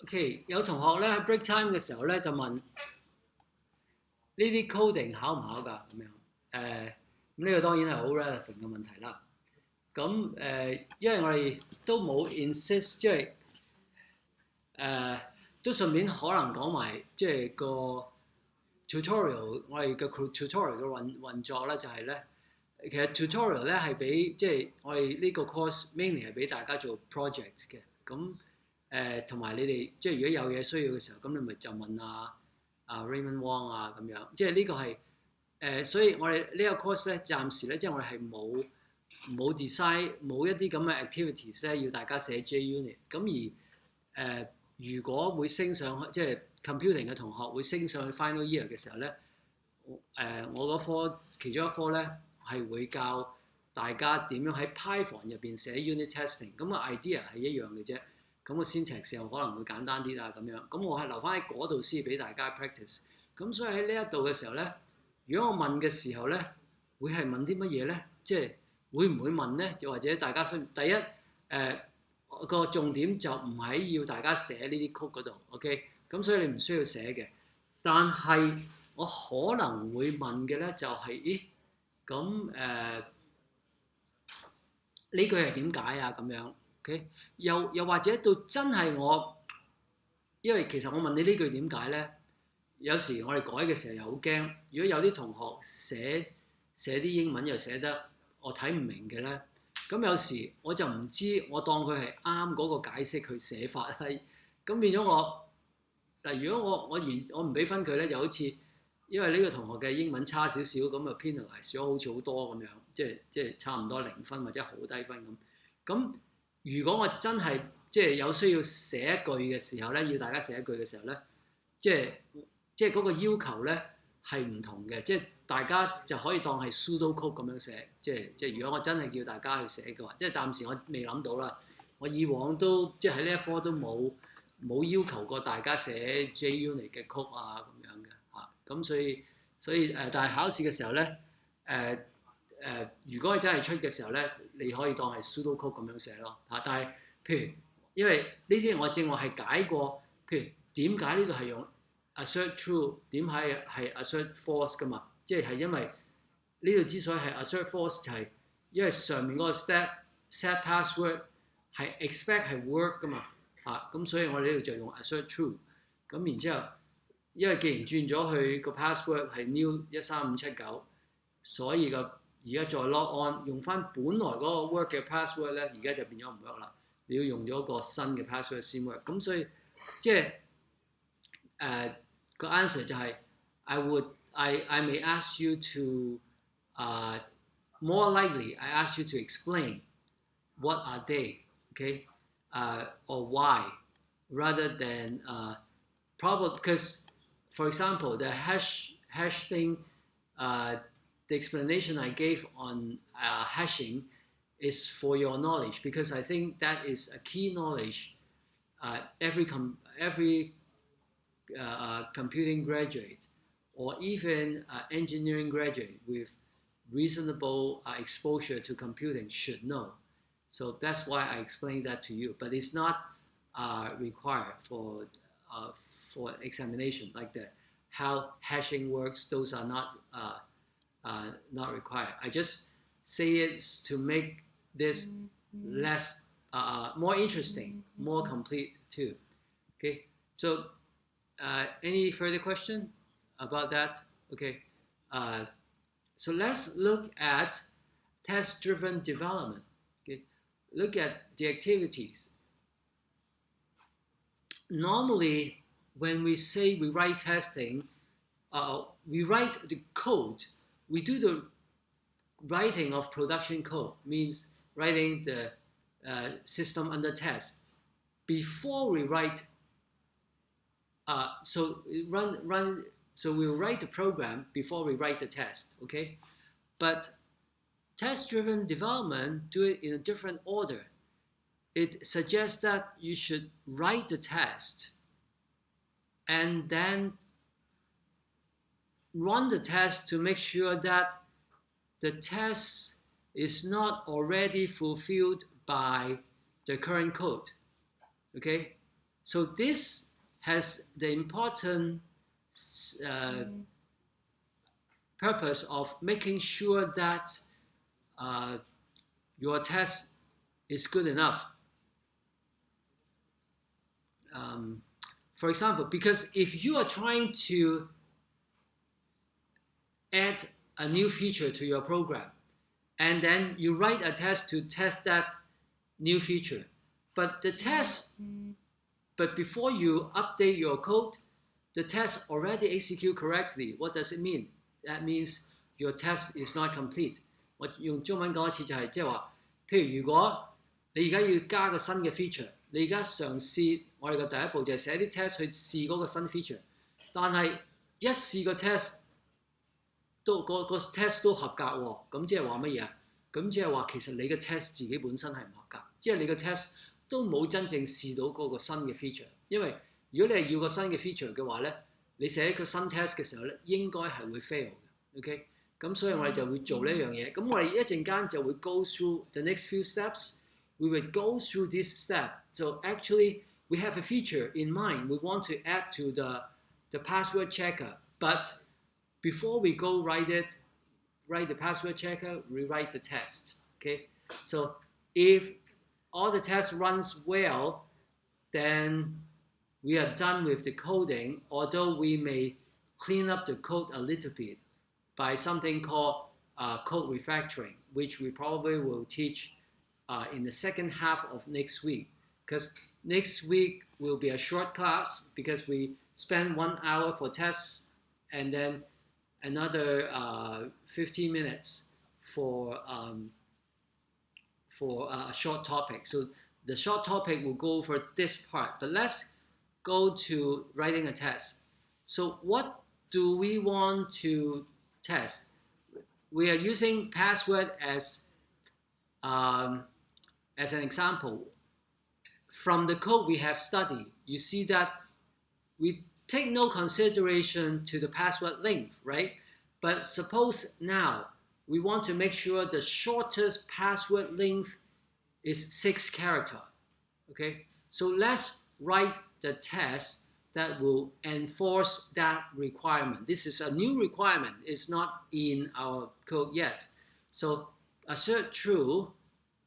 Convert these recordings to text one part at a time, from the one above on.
OK，有同學咧喺 break time 嘅時候咧就問呢啲 coding 考唔考㗎咁樣？咁呢個當然係好 relevant 嘅問題啦。因為我哋都冇 insist，即係都順便可能講埋即係個 tutorial，我哋嘅 tutorial 嘅運作咧就係咧，其實 tutorial 咧係俾即係我哋呢個 course mainly 係俾大家做 projects 嘅。同埋你哋即係如果有嘢需要嘅時候，咁你咪就問Raymond Wong 啊咁樣，即係呢個係所以我哋呢個 course 咧暫時咧，即係我哋係冇 design 冇一啲咁嘅 activities 咧，要大家寫 JUnit。咁而如果會升上去，即係 computing 嘅同學會升上去 final year 嘅時候咧，我嗰科其中一科咧係會教大家點樣喺 Python 入邊寫 unit testing。咁個 idea 係一樣嘅啫。咁個 syntax 又可能會簡單啲啊咁樣。咁我係留翻喺嗰度先俾大家 practice。咁所以喺呢一度嘅時候咧，如果我問嘅時候咧，會係問啲乜嘢咧？即係會唔會問咧？就或者大家第一個重點就唔喺要大家寫呢啲曲嗰度 ，OK？咁所以你唔需要寫嘅。但係我可能會問嘅咧就係、咦，咁呢句係點解啊？咁樣 OK？又或者到真係因為其實我問你呢句點解咧？有時我哋改嘅時候又好驚，如果有啲同學寫啲英文又寫得我睇唔明嘅咧，咁有時我就唔知，我當佢係啱嗰個解釋佢寫法係，咁變咗我嗱，如果我唔俾分佢咧，就好似因為呢個同學嘅英文差少少，咁就 penalize 咗好似好多咁樣，即係差唔多0分或者好低分咁。咁如果我真係即係有需要寫一句嘅時候咧，要大家寫一句嘅時候咧，即係嗰個要求咧係唔同嘅，即係大家就可以當係 pseudo code 咁樣寫，即係如果我真係叫大家去寫嘅話，即係暫時我未諗到啦。我以往都即係喺呢一科都冇要求過大家寫 JUnit 嘅曲啊咁樣嘅嚇，咁所以但係考試嘅時候咧如果係真係出嘅時候咧，你可以當係 pseudo code 咁樣寫咯嚇。但係譬如因為呢啲我正話係解過，譬如點解呢度係用assert true 點解係 assert false 噶嘛？即係因為呢度之所以係 assert false 就係因為上面嗰個 set password 係 expect 係 work 噶嘛嚇，咁所以我哋呢度就用 assert true。咁然之後，因為既然轉咗去個 password 係 new 13579，所以而家再 log on 用翻本來嗰個 work 嘅 password 咧，而家就變咗唔 work 啦。你要用咗個新嘅 password 先 work。咁所以即係個 answer 就係 I may ask you to more likely I ask you to explain what are they, okay, or why, rather than probably because for example the hash thing, the explanation I gave on hashing is for your knowledge because I think that is a key knowledge every computing graduate or even engineering graduate with reasonable exposure to computing should know. So that's why I explained that to you. But it's not required for examination like that. How hashing works, those are not required. I just say it to make this less more interesting, more complete too. Okay, so any further question about that? Okay, so let's look at test-driven development. Okay, look at the activities. Normally, when we say we write testing, we write the code. We do the writing of production code, means writing the system under test. Before we write, so we'll write the program before we write the test, okay? But test-driven development do it in a different order. It suggests that you should write the test and then run the test to make sure that the test is not already fulfilled by the current code, okay? So this has the important purpose of making sure that your test is good enough. For example, because if you are trying to add a new feature to your program, and then you write a test to test that new feature, but before you update your code, the test already execute correctly. What does it mean? That means your test is not complete. 我用中文講一次就係即係話，譬如如果你而家要加個新嘅 feature，你而家嘗試我哋嘅第一步就係寫啲 test 去試嗰個新 feature，但係一試個 test 都個 test 都合格喎，咁即係話乜嘢啊？咁即係話其實你嘅 test 自己本身係唔合格，即係你嘅 test 都冇真正試到嗰個新嘅 feature。因為如果你係要個新嘅 feature 嘅話咧，你寫一個新 test 嘅時候咧，應該係會 fail 嘅。OK， 咁所以我哋就會做呢一樣嘢。咁我哋一陣間就會 go through the next few steps. We will go through this step. So actually, we have a feature in mind we want to add to the password checker. But before we go write the password checker, rewrite the test. Okay. So if all the test runs well, then we are done with the coding, although we may clean up the code a little bit by something called code refactoring, which we probably will teach in the second half of next week. Because next week will be a short class because we spend 1 hour for tests and then another 15 minutes for a short topic. So the short topic will go over this part, but let's go to writing a test. So what do we want to test? We are using password as an example. From the code we have studied, you see that we take no consideration to the password length, right? But suppose now we want to make sure the shortest password length is 6 characters. Okay, so let's write the test that will enforce that requirement. This is a new requirement. It's not in our code yet. So assert true,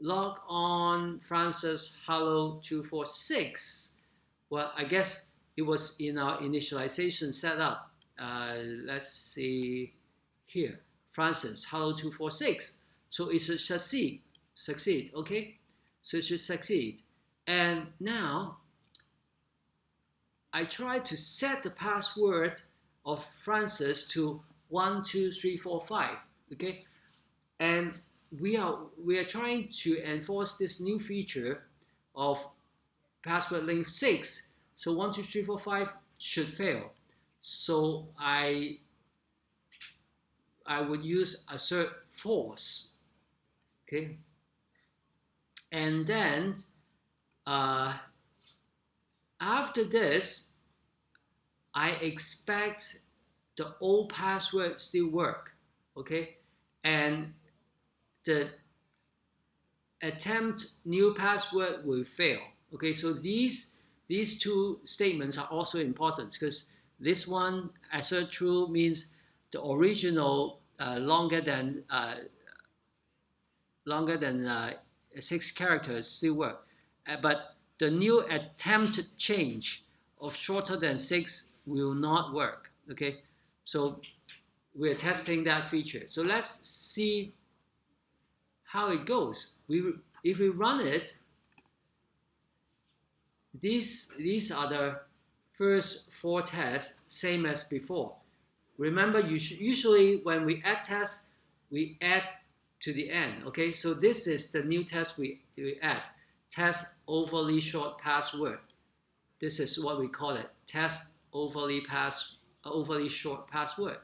log on Francis hello 246. Well, I guess it was in our initialization setup. Let's see here, Francis hello 246. So it should succeed, okay? So it should succeed. And now I try to set the password of Francis to 1, 2, 3, 4, 5. Okay, and we are trying to enforce this new feature of password length 6. So 1, 2, 3, 4, 5 should fail. So I would use assert false. Okay, and then after this, I expect the old password still work, okay? And the attempt new password will fail, okay? So these two statements are also important because this one, assert true, means the original longer than 6 characters still work, but the new attempt change of shorter than 6 will not work. Okay, so we're testing that feature. So let's see how it goes. If we run it, these are the first 4 tests, same as before. Remember, usually when we add tests, we add to the end. Okay, so this is the new test we add. Test overly short password. This is what we call it. Test overly short password.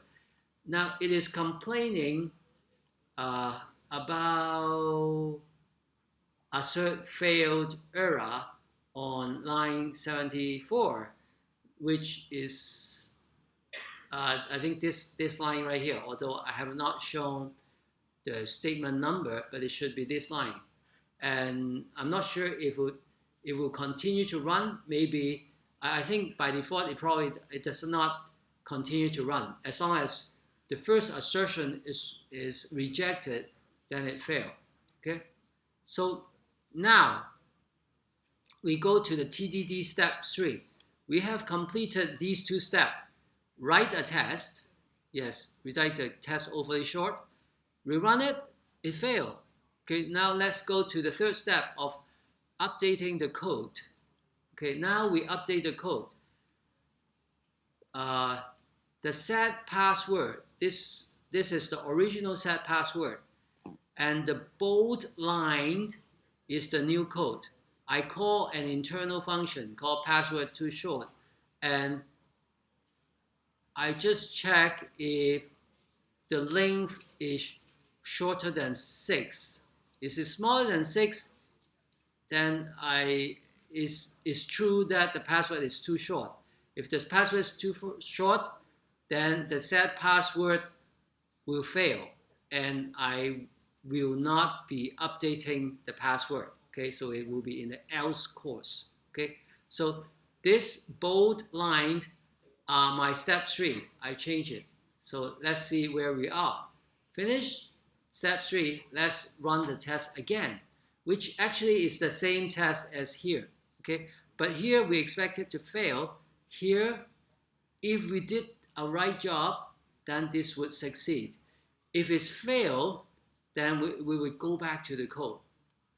Now it is complaining about assert failed error on line 74, which is I think this line right here. Although I have not shown the statement number, but it should be this line. And I'm not sure if it will continue to run. Maybe I think by default it does not continue to run. As long as the first assertion is rejected, then it fails. Okay, so now we go to the TDD step 3. We have completed these 2 steps. Write a test. Yes, we write the test overly short. Rerun it, it failed. Okay, now let's go to the 3rd step of updating the code. Okay, now we update the code. The set password, this is the original set password, and the bold line is the new code. I call an internal function called password too short, and I just check if the length is shorter than 6. Is it smaller than 6? Then it's true that the password is too short. If the password is too short, then the set password will fail, and I will not be updating the password. Okay, so it will be in the else course. Okay, so this bold line are my step 3. I change it. So let's see where we are. Finish step 3. Let's run the test again, which actually is the same test as here. Okay, but here we expect it to fail. Here, if we did a right job, then this would succeed. If it's failed, then we would go back to the code.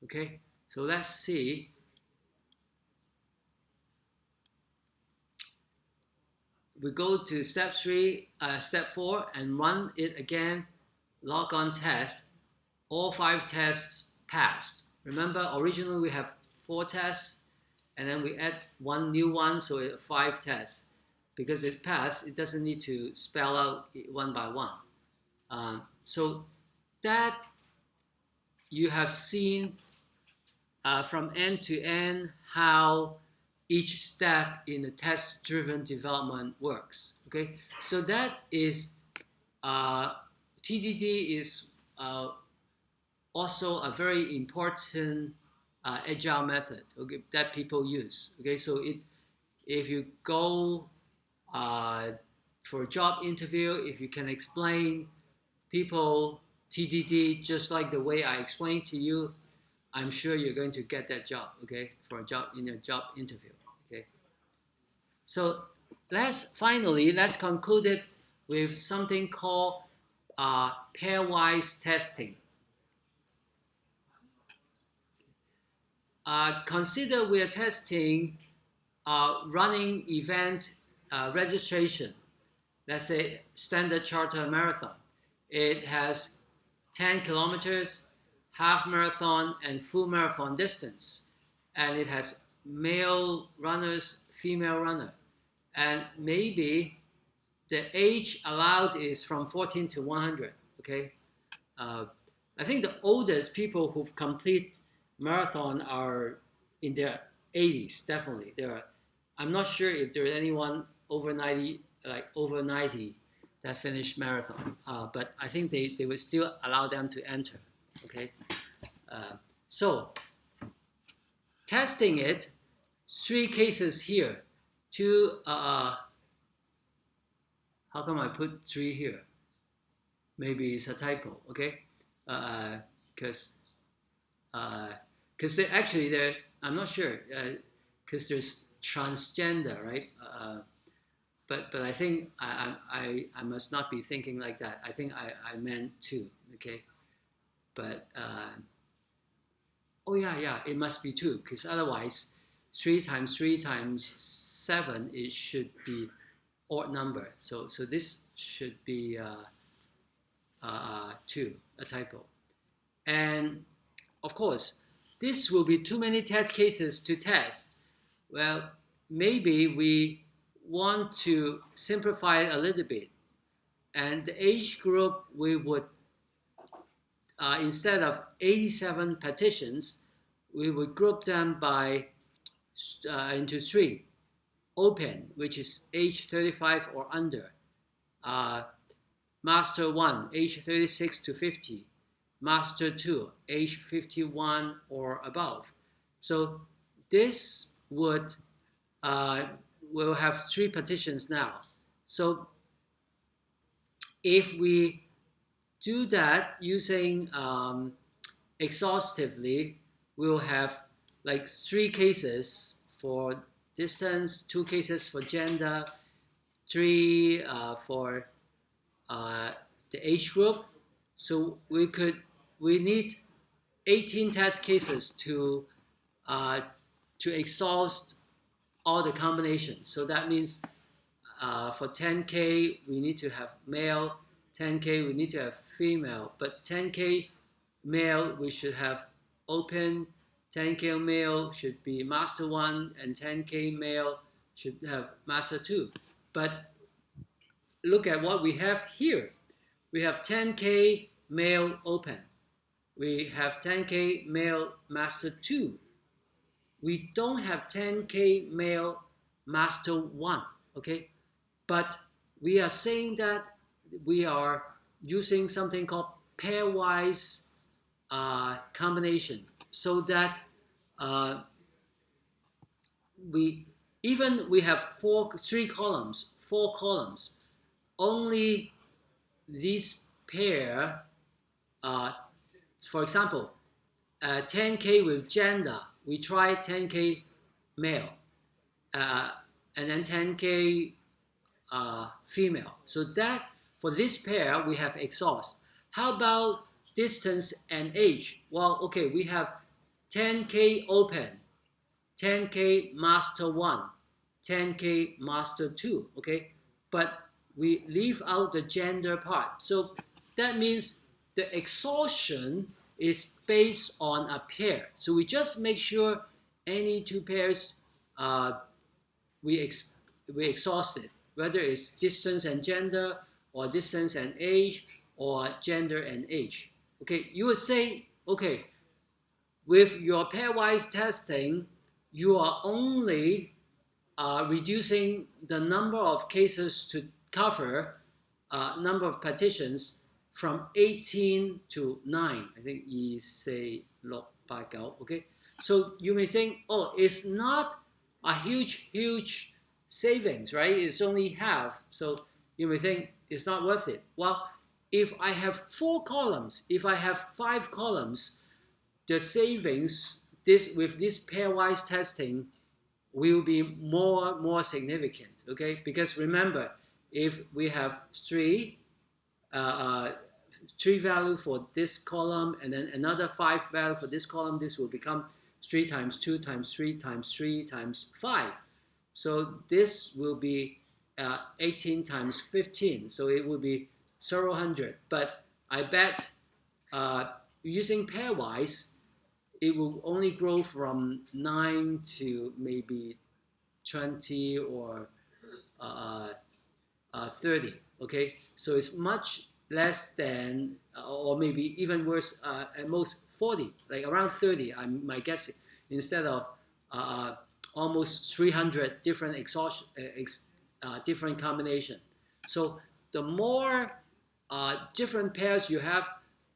Okay, so let's see. We go to step 4 and run it again. Log on test. All 5 tests passed. Remember, originally we have 4 tests, and then we add 1 new one, so it's 5 tests. Because it passed, it doesn't need to spell out one by one. So that you have seen from end to end how each step in the test-driven development works. Okay, so that is TDD is also a very important agile method, okay, that people use. Okay, so if you go for a job interview, if you can explain people TDD just like the way I explained to you, I'm sure you're going to get that job. Okay, for a job in a job interview. Okay, so let's conclude it with something called pairwise testing. Consider we are testing running event registration. Let's say standard charter marathon. It has 10 kilometers, half marathon, and full marathon distance. And it has male runners, female runner. And maybe the age allowed is from 14 to 100. Okay, I think the oldest people who've complete marathon are in their 80s. Definitely, I'm not sure if there's anyone over 90, that finished marathon. But I think they would still allow them to enter. Okay, so testing it, 3 cases here. 2. How come I put 3 here? Maybe it's a typo. Okay, because actually I'm not sure, because there's transgender, right? But I think I must not be thinking like that. I think I meant 2. Okay, but oh yeah, it must be 2, because otherwise 3 times 3 times 7, it should be odd number. So this should be 2, a typo. And of course, this will be too many test cases to test. Well, maybe we want to simplify it a little bit. And the age group, we would, instead of 87 petitions, we would group them by into 3. Open, which is age 35 or under. Master 1, age 36 to 50. Master 2, age 51 or above. So this would we'll have 3 partitions now. So if we do that using exhaustively, we'll have like 3 cases for distance, 2 cases for gender, 3 for the age group. So we need 18 test cases to exhaust all the combinations. So that means for 10K we need to have male, 10K we need to have female, but 10K male we should have open, 10K male should be master 1, and 10K male should have master 2. But look at what we have here. We have 10K male open. We have 10K male master 2. We don't have 10K male master 1, okay? But we are saying that we are using something called pairwise combination, so that we have 4 columns, only this pair, for example, 10K with gender, we try 10K male, and then 10K female. So that for this pair we have exhaust. How about distance and age? Well, okay, we have 10K open, 10K master 1, 10K master 2, okay? But we leave out the gender part. So that means the exhaustion is based on a pair. So we just make sure any 2 pairs we exhaust it, whether it's distance and gender, or distance and age, or gender and age. Okay, you would say, okay, with your pairwise testing, you are only reducing the number of cases to cover, number of partitions from 18 to 9. I think 2, 4, 6, 8, 9. Okay, so you may think, oh, it's not a huge savings, right? It's only half. So you may think it's not worth it. Well, if I have 4 columns, if I have 5 columns, the savings with this pairwise testing will be more significant, okay? Because remember, if we have 3 value for this column, and then another 5 value for this column, this will become 3 times 2 times 3 times 3 times 5. So this will be 18 times 15. So it will be several hundred. But I bet using pairwise, it will only grow from 9 to maybe 20 or 30. Okay, so it's much less than, or maybe even worse, at most 40, like around 30, I might guess, instead of almost 300 different different combination. So the more different pairs you have,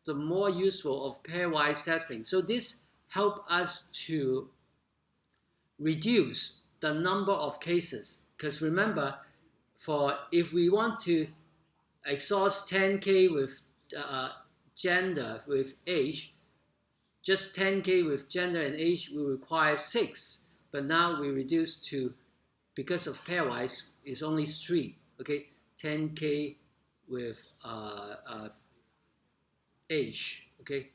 the more useful of pairwise testing. So this helps us to reduce the number of cases, because remember, if we want to exhaust 10K with gender, with age, just 10K with gender and age will require 6, but now we reduce to, because of pairwise, is only 3. Okay, 10K with age, okay,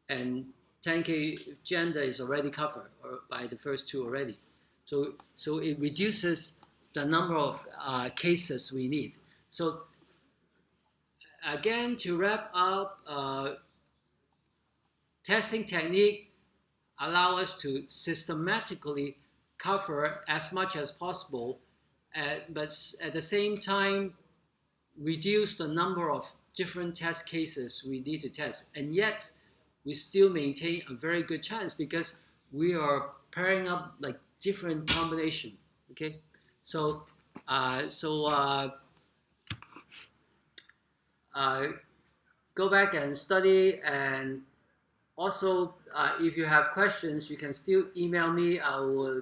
and 10K gender is already covered by the first 2 already. So it reduces the number of cases we need. So again, to wrap up, testing technique allow us to systematically cover as much as possible, but at the same time reduce the number of different test cases we need to test, and yet we still maintain a very good chance because we are pairing up like different combination. Okay, so go back and study, and also if you have questions, you can still email me. I will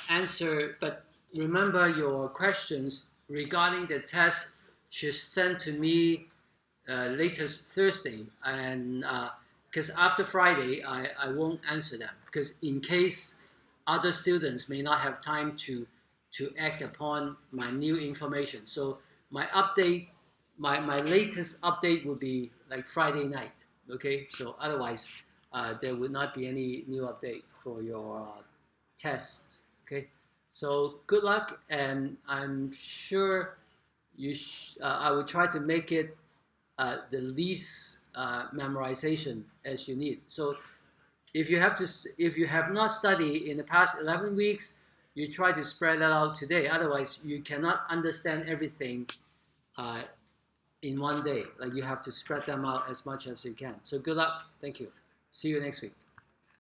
answer, but remember your questions regarding the test should send to me latest Thursday, and because after Friday I won't answer them, because in case other students may not have time to act upon my new information. So my update, my latest update would be like Friday night. Okay, so otherwise there would not be any new update for your test. Okay, so good luck, and I'm sure I will try to make it the least memorization as you need. So if you have not studied in the past 11 weeks, you try to spread that out today. Otherwise, you cannot understand everything uh, in one day. Like you have to spread them out as much as you can. So good luck. Thank you. See you next week.